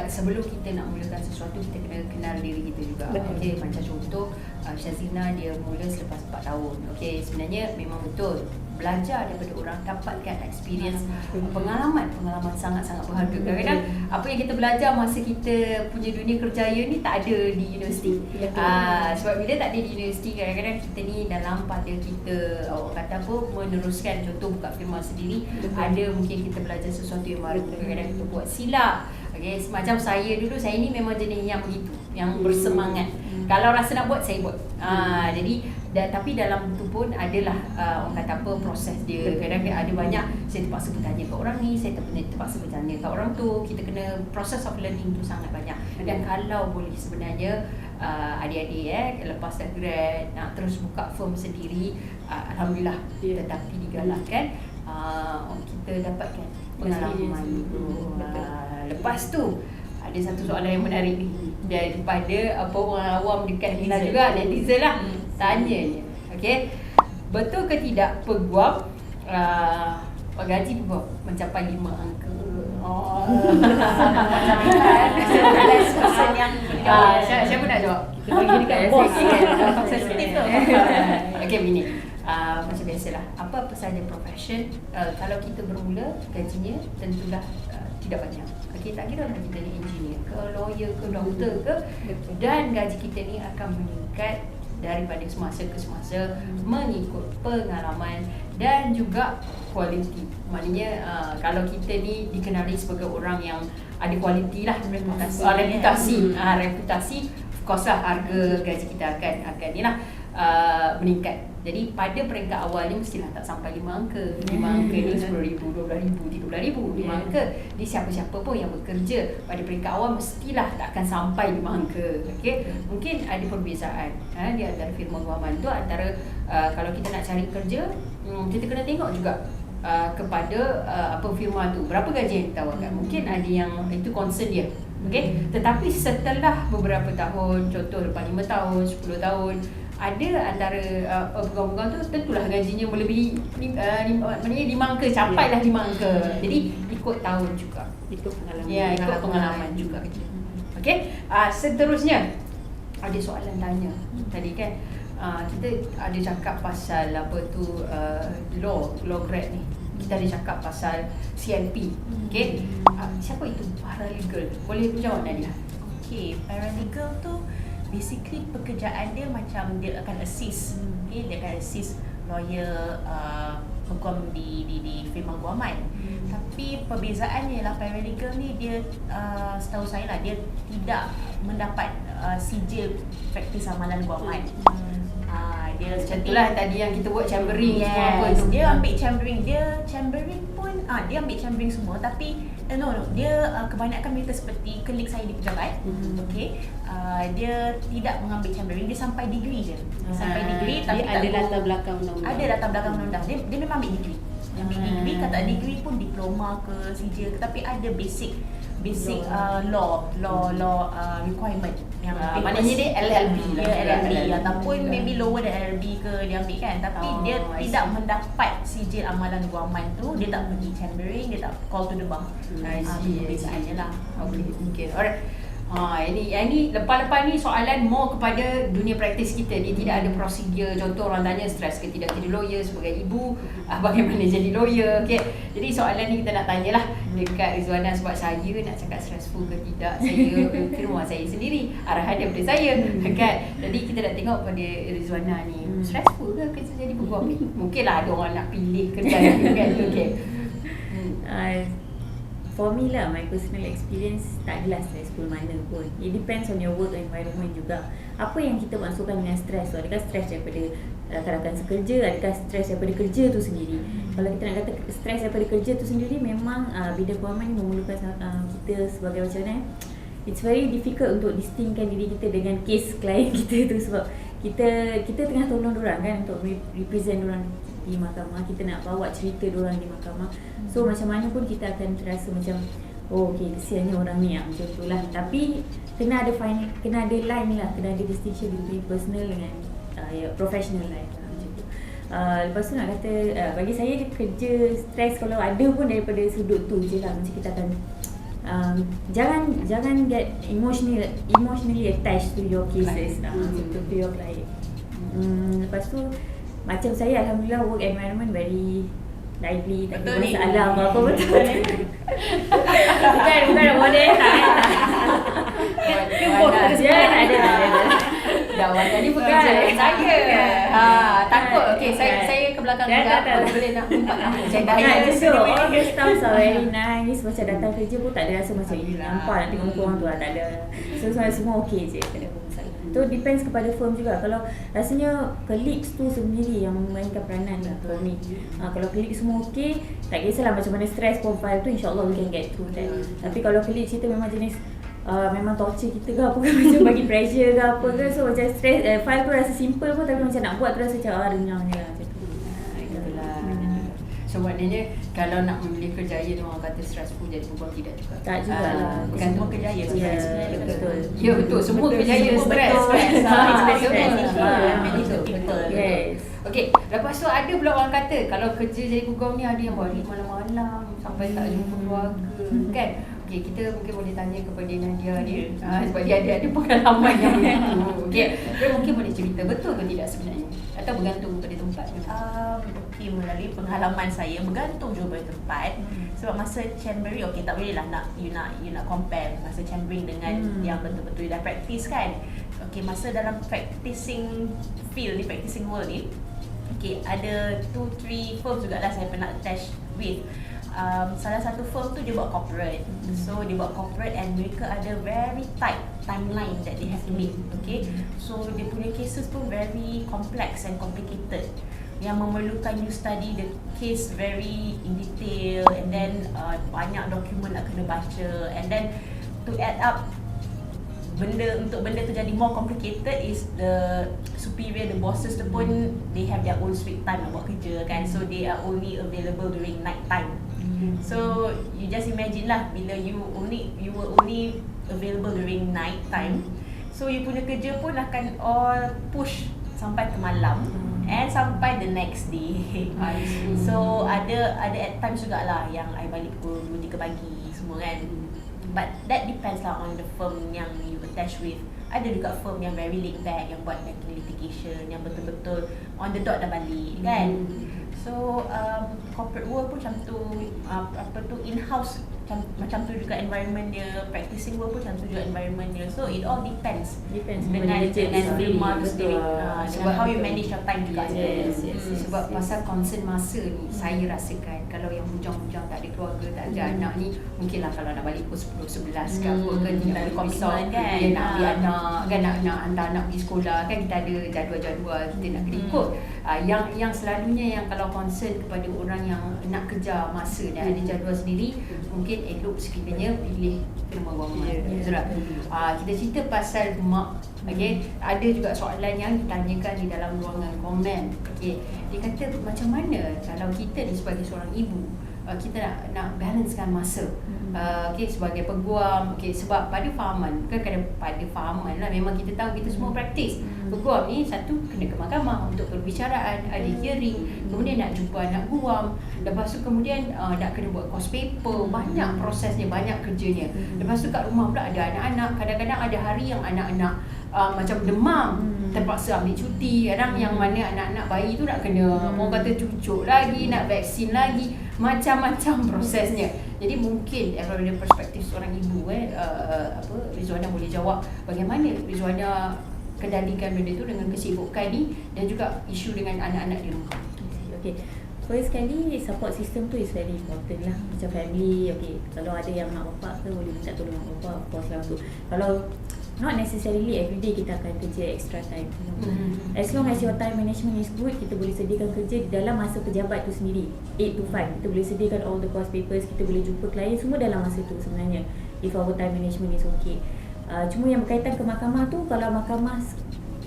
Sebelum kita nak mulakan sesuatu, kita kena kenal diri kita juga. Okey, macam contoh Syazina dia mula selepas 4 tahun. Okey, sebenarnya memang betul belajar daripada orang, dapatkan experience, pengalaman sangat-sangat berharga. Kadang-kadang apa yang kita belajar masa kita punya dunia kerjaya ni tak ada di universiti. Sebab bila tak ada di universiti, kadang-kadang kita ni dalam pada kita meneruskan, contoh buka firma sendiri, ada mungkin kita belajar sesuatu yang baru, kadang-kadang kita buat silap. Okay, macam saya dulu, saya ni memang jenis yang begitu, yang bersemangat. Kalau rasa nak buat, saya buat. Tapi dalam tu pun adalah orang kata proses dia. Kadang-kadang ada banyak saya terpaksa bertanya kat orang ni, saya terpaksa bertanya kat orang tu. Kita kena proses of learning tu sangat banyak. Dan kalau boleh sebenarnya adik-adik lepas dah grad nak terus buka firm sendiri, alhamdulillah. Tetapi digalakkan kita dapatkan pengalaman tu. Lepas tu ada satu soalan yang menarik ni daripada orang awam dekat Nina juga, netizen lah. Tanyanya, okey, betul ke tidak peguam gaji peguam mencapai 5 angka? Oh. Last person yang Siapa nak jawab? Kita bagi dekat bos. sensitif tu. Okay, begini. Macam biasalah, apa-apa saja profession, kalau kita bermula, gajinya tentulah tidak banyak. Okay, tak kira lah kita ni engineer ke, lawyer ke, doktor ke, dan gaji kita ni akan meningkat daripada semasa ke semasa mengikut pengalaman dan juga kualiti. Maknanya kalau kita ni dikenali sebagai orang yang ada kualiti lah, reputasi, of course lah harga gaji kita akan ni lah meningkat. Jadi pada peringkat awal ni mestilah tak sampai 5 angka. 5 angka ni 10,000, 12,000, 13,000, 5 angka. Jadi siapa-siapa pun yang bekerja pada peringkat awal mestilah tak akan sampai 5 angka. Okey, mungkin ada perbezaan di antara firma guaman tu antara kalau kita nak cari kerja, kita kena tengok juga kepada apa firma tu berapa gaji yang ditawarkan. Mungkin ada yang itu concern dia. Okey, tetapi setelah beberapa tahun, contoh lepas 5 tahun, 10 tahun, ada antara pegawai-pegawai tu tentulah gajinya melebihi 5 angka, campailah 5 angka. Jadi ikut tahun juga. Ikut pengalaman. Ya, ikut pengalaman juga. Okey, seterusnya ada soalan tanya tadi kan. Kita ada cakap pasal apa tu law grad ni. Kita ada cakap pasal CLP. Okey. Siapa itu paralegal? Boleh jawab Nadia? Okay, paralegal tu basically pekerjaan dia macam dia akan assist, dia akan assist lawyer hukum di firma guaman. Tapi perbezaannya ialah paralegal ni dia setahu saya lah dia tidak mendapat sijil praktis amalan guaman. Dia Itulah tadi yang kita buat chambering yes, semua apa tu. dia ambil chambering, pun dia ambil chambering semua tapi no dia kebanyakan berita seperti klik saya di pejabat. Okey, dia tidak mengambil chambering, dia sampai degree je. Dia sampai degree tapi Dia ada latar belakang undang-undang. Ada latar belakang undang-undang. Dia memang ambil degree. Ambil degree, kata degree pun diploma ke sijil ke, tapi ada basic law requirement yang maknanya dia LLB lah. dia LLB ataupun maybe lower than LLB ke dia ambil kan, tapi dia tidak mendapat sijil amalan guaman tu, dia tak pergi chambering, dia tak call to the bar. Perbezaannya lah. Okay. Alright. Ini lepas-lepas ni soalan more kepada dunia praktis kita. Dia tidak ada prosedur. Contoh orang tanya stres ke tidak jadi lawyer sebagai ibu, bagaimana jadi lawyer. Okay. Jadi soalan ni kita nak tanyalah dekat Rizwana, sebab saya nak cakap stressful ke tidak. Saya firma saya sendiri, arahan daripada saya kan. Jadi kita nak tengok pada Rizwana ni, stressful ke kerja jadi pegawai? Mungkinlah ada orang nak pilih kerja ni kan. Okay. For me lah, my personal experience tak adalah stressful mana pun. It depends on your work environment juga. Apa yang kita maksudkan dengan stress tu? Adakah stress daripada rakan-rakan sekerja? Adakah stress daripada kerja tu sendiri? Kalau kita nak kata stress daripada kerja tu sendiri, memang bidang guaman ni memerlukan kita sebagai macam mana, it's very difficult untuk distinguishkan diri kita dengan case klien kita tu, sebab kita tengah tolong diorang kan untuk represent diorang di mahkamah, kita nak bawa cerita diorang di mahkamah. So macam mana pun kita akan terasa macam okay, kesiannya orang ni macam tu lah. Tapi kena ada line lah, kena ada distinction between personal dengan professional life lah, macam tu. Lepas tu nak kata bagi saya kerja stres kalau ada pun daripada sudut tu je lah. Macam kita akan jangan get emotionally attached to your cases, to your client. Lepas tu macam saya alhamdulillah work environment very lively, tak ada masalah apa-apa. Betul. bukan boleh tak. Ada. Jawab tadi pekerja saya. Takut. Okey, saya ke belakang juga. Boleh nak umpat apa? Saya dah all the staff are very nice. Macam datang kerja pun tak ada rasa macam ini nampak nak tengok muka orang tu lah, tak ada. So semua okey je, tak ada masalah. Tu depends kepada firm juga. Kalau rasanya colleagues tu sendiri yang memainkan peranan lah for me. Kalau colleagues semua okey, tak kisahlah macam mana stress profile tu, insyaAllah we can get through that. Tapi kalau colleagues kita memang jenis memang torture kita ke apa ke, macam bagi pressure ke apa ke, so macam stress, file tu rasa simple pun tapi macam nak buat tu rasa macam renyahnya lah macam tu. So maknanya kalau nak memilih kerjaya tu orang kata stressful jadi pegawai, tidak juga. Tak jugalah. Bukan semua kerjaya sebenarnya. Betul. Ya betul, semua kerjaya stres. Betul. Yes. Okey, lepas tu ada pula orang kata kalau kerja jadi pegawai ni ada yang balik malam-malam sampai tak jumpa keluarga. kan. Okay, kita mungkin boleh tanya kepada Nadia ni sebab dia ada pengalaman yang begitu. Okay, dia mungkin boleh cerita betul ke tidak sebenarnya atau bergantung pada tempat. Okay, melalui pengalaman saya bergantung juga pada tempat. Sebab masa chambering, okay, tak boleh lah you nak compare masa chambering dengan yang betul-betul dah practice kan. Okay, masa dalam practicing field ni, practicing world ni, okay, ada 2-3 firms jugalah saya pernah attach with. Salah satu firm tu dia buat corporate. So dia buat corporate and mereka ada very tight timeline that they have to meet. Okay, so dia punya cases pun very complex and complicated, yang memerlukan you study the case very in detail, and then banyak dokumen nak kena baca, and then to add up benda tu jadi more complicated is the superior, the bosses tu pun they have their own sweet time nak buat kerja kan, so they are only available during night time. So you just imagine lah, bila you were only available during night time, so you punya kerja pun akan all push sampai ke malam and sampai the next day. So ada at times jugalah yang I balik pukul 2-3 pagi semua kan. But that depends lah on the firm yang you attach with. Ada juga firm yang very laid back, yang buat banking litigation, yang betul-betul on the dot dah balik kan. So corporate world pun macam tu, in-house macam tu juga environment dia, practicing world pun macam tu juga environment dia. So it all depends dengan firma tu sendiri, dengan how you manage your time juga. Sebab pasal concern masa ni, saya rasakan kalau yang bujang-bujang tak ada keluarga, tak ada anak ni, mungkinlah kalau nak balik pukul 10-11 ke apa ke, tinggal ada komitmen kan, dia nak ambil anak kan, nak hantar anak pergi sekolah kan, kita ada jadual-jadual kita nak kena ikut. Yang selalunya yang kalau concern kepada orang yang nak kejar masa dan ada jadual sendiri, mungkin elok sekiranya pilih firma guaman. Kita cerita pasal mak. Okay, ada juga soalan yang ditanyakan di dalam ruangan komen. Okay, dia kata macam mana kalau kita ni sebagai seorang ibu, kita nak balancekan masa. Okay, sebagai peguam, okay, sebab pada fahaman, bukan pada fahaman lah, memang kita tahu kita semua praktis. Peguam ni satu kena ke mahkamah untuk perbicaraan, ada hearing, kemudian nak jumpa anak guam, lepas tu kemudian nak kena buat course paper, banyak prosesnya, banyak kerjanya. Lepas tu kat rumah pula ada anak-anak, kadang-kadang ada hari yang anak-anak macam demam, terpaksa ambil cuti. Kadang yang mana anak-anak bayi tu nak kena orang kata cucuk lagi, nak vaksin lagi, macam-macam prosesnya. Jadi mungkin dari perspektif seorang ibu Rizwana boleh jawab bagaimana Rizwana kendalikan benda tu dengan kesibukan ni dan juga isu dengan anak-anak di rumah. Okay, first sekali support system tu is very important lah. Macam family, okay, kalau ada yang mak bapak ke boleh minta tolong mak bapak, of course lah tu. Kalau not necessarily everyday kita akan kerja extra time, as long as your time management is good, kita boleh sediakan kerja di dalam masa pejabat tu sendiri, 8 to 5, kita boleh sediakan all the course papers, kita boleh jumpa klien semua dalam masa tu sebenarnya, if our time management is okay. Cuma yang berkaitan ke mahkamah tu, kalau mahkamah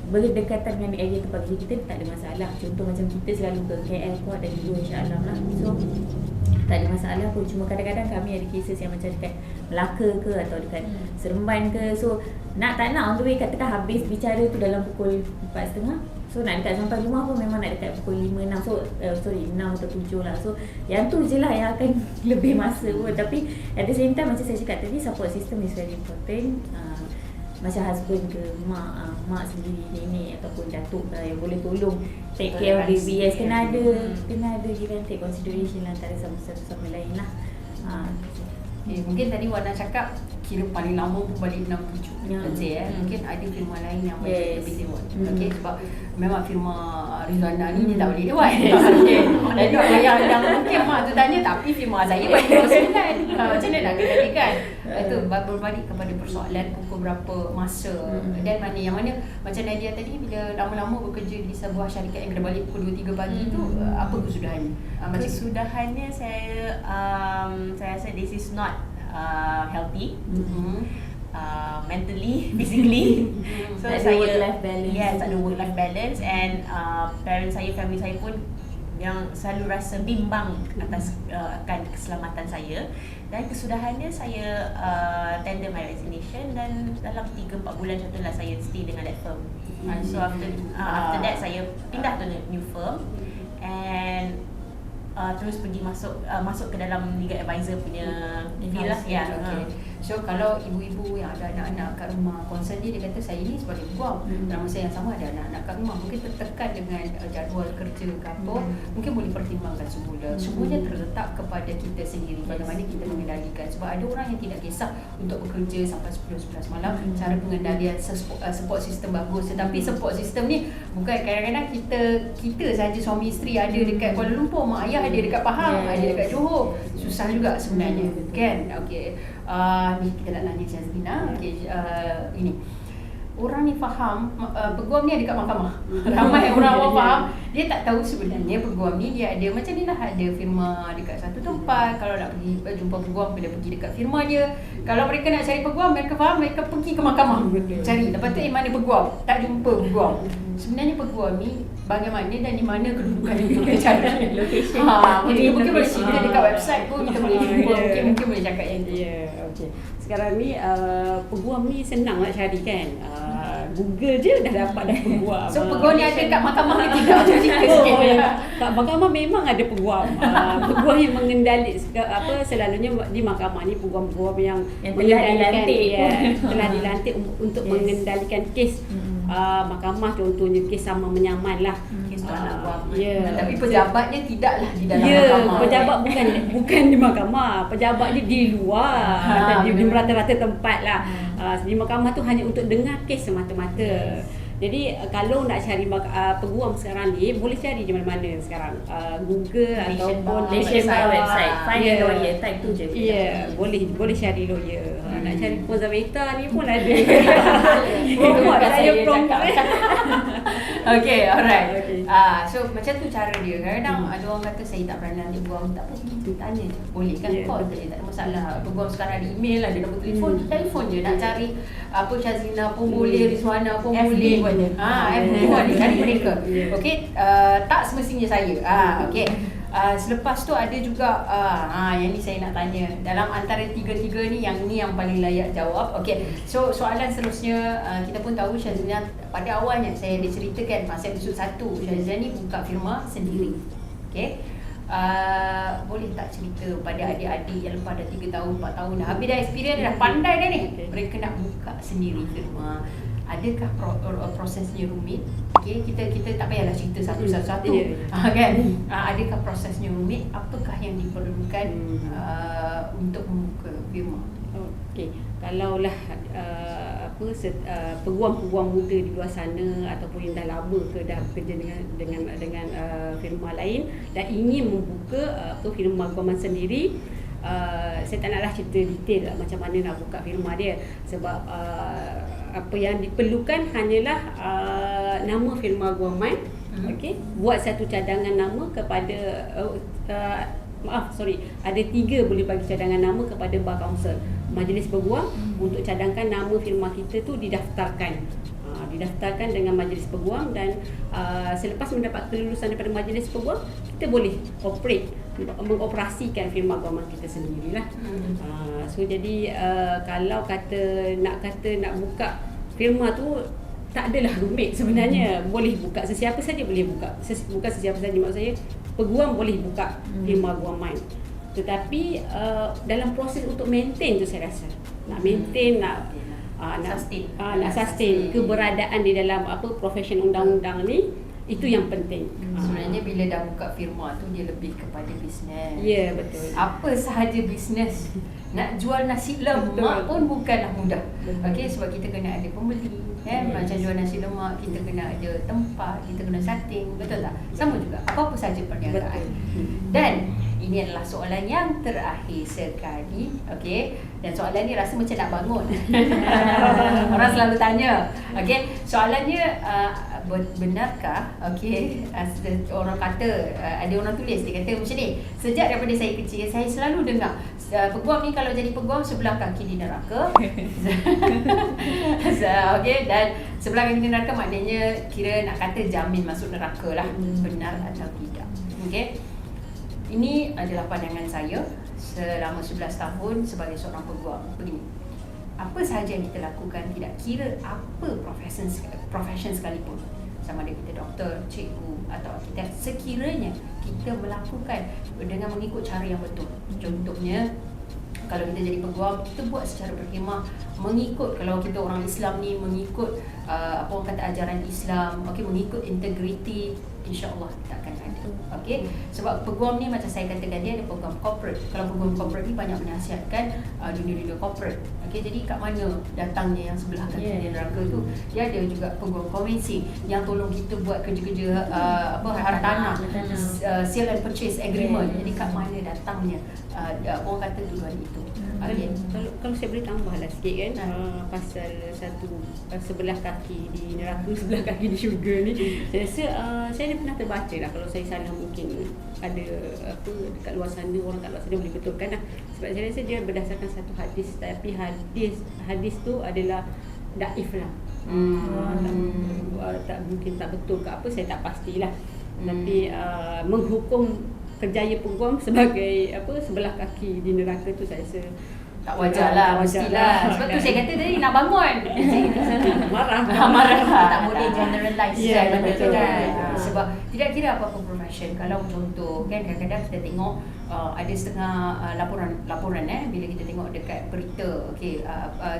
berdekatan dengan area tempat kerja kita, tak ada masalah. Contoh macam kita selalu ke KL Court dan juga insyaAllah lah, so tak ada masalah pun. Cuma kadang-kadang kami ada cases yang macam dekat Melaka ke atau dekat Seremban ke, so nak tak nak on the way, katakan habis bicara tu dalam pukul 4.30, so nak dekat sampai rumah pun memang nak dekat pukul 5-6, so 6 atau 7 lah. So yang tu je lah yang akan lebih masa pun. Tapi at the same time, macam saya cakap tadi, support system is very important. Macam husband ke mak sendiri, nenek ataupun datuk yang boleh tolong take care of baby, yes, kena ada give and take consideration lah antara satu sama lain lah. Mungkin tadi Wana cakap kira paling lama pun balik 6-7 mungkin ada firma lain yang boleh lebih lewat. Okay, sebab memang firma Rizwana ni dia tak boleh lewat. Jadi yang mungkin mak tu tanya, tapi firma saya balik 9. Macam mana nak kendalikan? Itu berbalik kepada persoalan pukul berapa masa dan mana yang mana. Macam Nadia tadi, bila lama-lama bekerja di sebuah syarikat yang kena balik pukul 2-3 pagi tu, apa kesudahannya? Kesudahannya saya rasa this is not healthy, mentally, physically. So ada work-life balance. Yes, ada work-life balance, and parents saya, family saya pun yang selalu rasa bimbang atas akan keselamatan saya. Dan kesudahannya saya tender my resignation, dan dalam 3-4 bulan contohlah saya stay dengan that firm. So after that saya pindah to new firm, and terus pergi masuk ke dalam legal advisor punya field lah. Ya, okay. So kalau ibu-ibu yang ada anak-anak kat rumah, concern dia kata saya ni sebagai peguam, dalam masa yang sama ada anak-anak kat rumah, mungkin tertekan dengan jadual kerja ke apa, mungkin boleh pertimbangkan semula. Semuanya terletak kepada kita sendiri, bagaimana kita mengendalikan. Sebab ada orang yang tidak kisah untuk bekerja sampai 10-11 malam, cara pengendalian support system bagus, tetapi support system ni bukan kadang-kadang kita saja suami isteri ada dekat Kuala Lumpur, mak ayah ada dekat Pahang, ada dekat Johor. Susah juga sebenarnya, kan? Okey. Ni kita nak tanya Syazlina. Okey, ini orang ni faham peguam ni ada kat mahkamah. Ramai orang awam faham, dia tak tahu sebenarnya peguam ni dia ada macam ni lah, ada firma dekat satu tempat. Kalau nak pergi jumpa peguam, dia pergi dekat firma dia. Kalau mereka nak cari peguam, mereka faham, mereka pergi ke mahkamah cari. Lepas tu mana peguam? Tak jumpa peguam. Sebenarnya peguam ni bagaimana dan di mana kedudukan dia kita cari. Location. Mungkin boleh kita dekat website pun kita boleh jumpa. Mungkin boleh cakap yang tu. Okey. Sekarang ni peguam ni senang nak cari kan. Google je dah dapat dah peguam. So peguam ni ada kat mahkamah ke tidak? Macam cerita sikit. Kat mahkamah memang ada peguam. Peguam yang mengendali selalunya di mahkamah ni peguam-peguam yang telah dilantik telah dilantik untuk mengendalikan kes. Mahkamah contohnya kes sama menyaman lah. Kes tu anak buah. Tapi pejabatnya tidaklah di dalam mahkamah. Pejabat bukan di mahkamah. Pejabat dia di luar. Di merata-rata tempat lah. Di mahkamah tu hanya untuk dengar kes semata-mata. Jadi kalau nak cari peguam sekarang ni, boleh cari di mana-mana sekarang. Google ataupun Nation Bar website. Find a lawyer, type tu je. Boleh cari lawyer. Nak cari konservator ni pun ada. Promote saya promote. Okay, alright. So macam tu cara dia. Kadang-kadang ada orang kata saya tak pernah nanti peguam, tak apa, kita tanya je. Boleh kan, call je, tak ada masalah. Peguam sekarang ada email, ada nombor telefon, telefon je. Nak cari apa Syazlina pun boleh, Rizwana pun boleh. FB pun ada, cari mereka. Okay, tak semestinya saya. Okay. Selepas tu ada juga yang ni saya nak tanya, dalam antara tiga-tiga ni yang paling layak jawab. Okey, so soalan seterusnya, kita pun tahu Syazlina pada awalnya saya ada ceritakan masa episod 1, Syazlina ni buka firma sendiri. Okey, boleh tak cerita pada adik-adik yang lepas dah 3 tahun, 4 tahun dah habis dah experience, dah pandai dah ni, mereka nak buka sendiri firma, adakah prosesnya rumit? Okay, kita tak payahlah cerita satu-satu kan. Adakah prosesnya rumit? Apakah yang diperlukan untuk membuka firma? Okey, kalaulah peguam-peguam muda di luar sana ataupun yang dah lama dah bekerja dengan firma lain dan ingin membuka firma guaman sendiri, saya tak naklah cerita detail macam mana nak buka firma dia, sebab apa yang diperlukan hanyalah nama firma guaman. Okey, buat satu cadangan nama kepada ada 3 boleh bagi cadangan nama kepada Bar Council, Majlis Peguam, untuk cadangkan nama firma kita tu didaftarkan dengan Majlis Peguam, dan selepas mendapat kelulusan daripada Majlis Peguam, kita boleh mengoperasikan firma guaman kita sendirilah. So jadi kalau nak buka firma tu tak adalah rumit sebenarnya. Boleh buka, sesiapa saja boleh buka. Bukan sesiapa saja, maksud saya peguam boleh buka firma guaman. Tetapi dalam proses untuk maintain tu, saya rasa nak maintain, nak sustain keberadaan di dalam profession undang-undang ni, itu yang penting. Sebenarnya bila dah buka firma tu, dia lebih kepada bisnes. Ya, betul. Apa sahaja bisnes. Nak jual nasi lemak pun bukanlah mudah. Okey, sebab kita kena ada pembeli, kan? Macam jual nasi lemak, kita kena ada tempat, kita kena setting, betul tak? Sama juga apa-apa sahaja perniagaan. Dan ini adalah soalan yang terakhir sekali. Okey, dan soalan ni rasa macam nak bangun. Orang selalu tanya. Okey, soalannya benarkah, okey, orang kata, ada orang tulis, dia kata macam ni, sejak daripada saya kecil saya selalu dengar peguam ni kalau jadi peguam sebelah kaki di neraka. Okey, dan sebelah kaki di neraka maknanya kira nak kata jamin masuk neraka lah. Benar atau tidak? Okey, ini adalah pandangan saya selama 11 tahun sebagai seorang peguam. Begini, apa sahaja yang kita lakukan, tidak kira apa profession sekalipun, sama ada kita doktor, cikgu atau arkitek, sekiranya kita melakukan dengan mengikut cara yang betul. Contohnya, kalau kita jadi peguam, kita buat secara berkhemah, mengikut, kalau kita orang Islam ni mengikut apa orang kata ajaran Islam, okey, mengikut integriti, insya-Allah kita akan ada. Okey, sebab peguam ni macam saya katakan, dia ada peguam corporate. Kalau peguam corporate ni banyak menasihatkan dunia-dunia corporate. Okey, jadi kat mana datangnya yang sebelah kaki neraka tu? Dia ada juga peguam konvensi yang tolong kita buat kerja-kerja hartanah, sale and purchase agreement. Jadi kat mana datangnya orang kata tuduhan itu. Kalau saya boleh tambahlah sikit kan, pasal satu sebelah kaki di neraka, sebelah kaki di syurga ni, saya rasa saya dah pernah terbaca lah, kalau saya salah mungkin ada apa dekat luar sana, orang kat luar sana boleh betulkan lah. Sebab saya rasa dia berdasarkan satu hadis, tapi hadis tu adalah daif lah. Tak mungkin tak betul ke apa, saya tak pastilah. Tapi menghukum kerjaya peguam sebagai sebelah kaki di neraka tu saya rasa tak wajar lah, mestilah. Sebab tu saya kata tadi nak bangun. marah. Tak boleh generalize Betul kan. Sebab tidak kira apa-apa profession. Kalau contoh kan, kadang-kadang kita tengok ada setengah laporan bila kita tengok dekat berita, okey,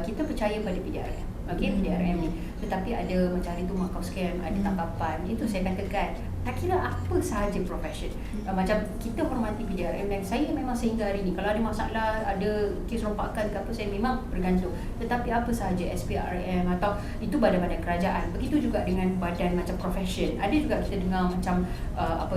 kita percaya pada PDRM. Okey, PDRM ni. Tetapi ada macam hari tu Makau scam, ada tangkapan. Itu saya katakan, tak kira apa sahaja profession. Macam kita hormati PDRM, dan saya memang sehingga hari ni kalau ada masalah, ada kes rompakan ke apa, saya memang bergantung. Tetapi apa sahaja SPRM atau itu badan-badan kerajaan. Begitu juga dengan badan macam profession. Ada juga kita dengar macam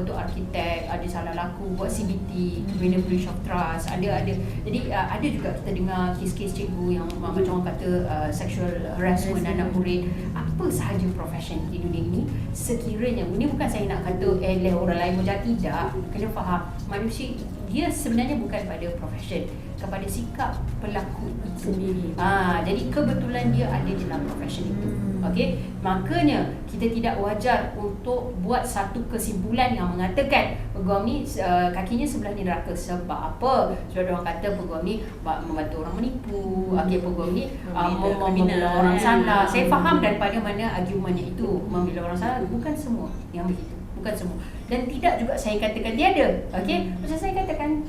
arkitek ada salah laku buat CBT, criminal breach of trust, ada. Jadi ada juga kita dengar kes-kes cikgu yang macam orang kata sexual harassment anak murid. Apa sahaja profession di dunia ini, sekiranya ini bukan saya nak kata orang lain macam tidak, kena faham manusia dia sebenarnya bukan pada profession, kepada sikap pelaku itu sendiri. Jadi kebetulan dia ada dalam profession itu. Okey, makanya kita tidak wajar untuk buat satu kesimpulan yang mengatakan peguam ni kakinya sebelah ni neraka. Sebab apa? Sebab orang kata peguam ni membantu orang menipu, peguam ni membela orang salah. Saya faham daripada mana argumennya itu, membela orang salah. Bukan semua yang begitu, bukan semua. Dan tidak juga saya katakan tiada. Okey, macam saya katakan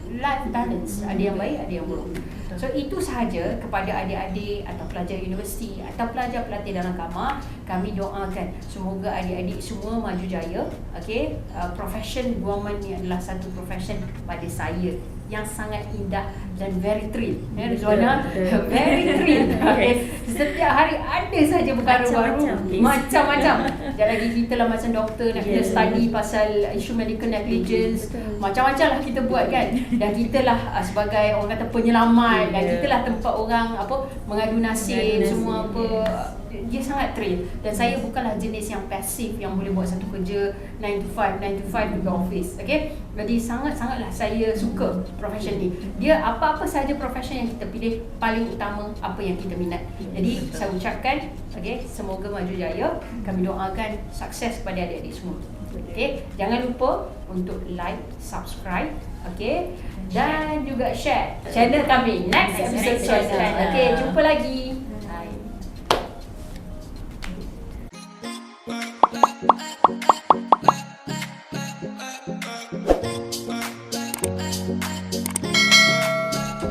life balance, ada yang baik, ada yang buruk. So itu sahaja kepada adik-adik atau pelajar universiti atau pelajar pelatih dalam kamar, kami doakan semoga adik-adik semua maju jaya. Okey, profession guaman ni adalah satu profession pada saya yang sangat indah dan very thrill. Rizwana, very thrill. Okay. Setiap hari ada saja perkara baru, macam-macam. Dan lagi kita lah macam doktor nak kita study pasal isu medical negligence, macam-macam lah kita buat kan. Dan kita lah sebagai orang kata penyelamat, dan kita lah tempat orang mengadu nasib semua apa. Dia sangat thrill. Dan saya bukanlah jenis yang pasif yang boleh buat satu kerja 9 to 5 pergi office. Okay? Jadi sangat-sangatlah saya suka profession ni. Dia apa-apa sahaja profession yang kita pilih, paling utama apa yang kita minat. Jadi saya ucapkan, okay, semoga maju jaya. Kami doakan sukses kepada adik-adik semua. Okay? Jangan lupa untuk like, subscribe, okay, dan juga share channel kami. Next episode channel. Okay, jumpa lagi. Bye.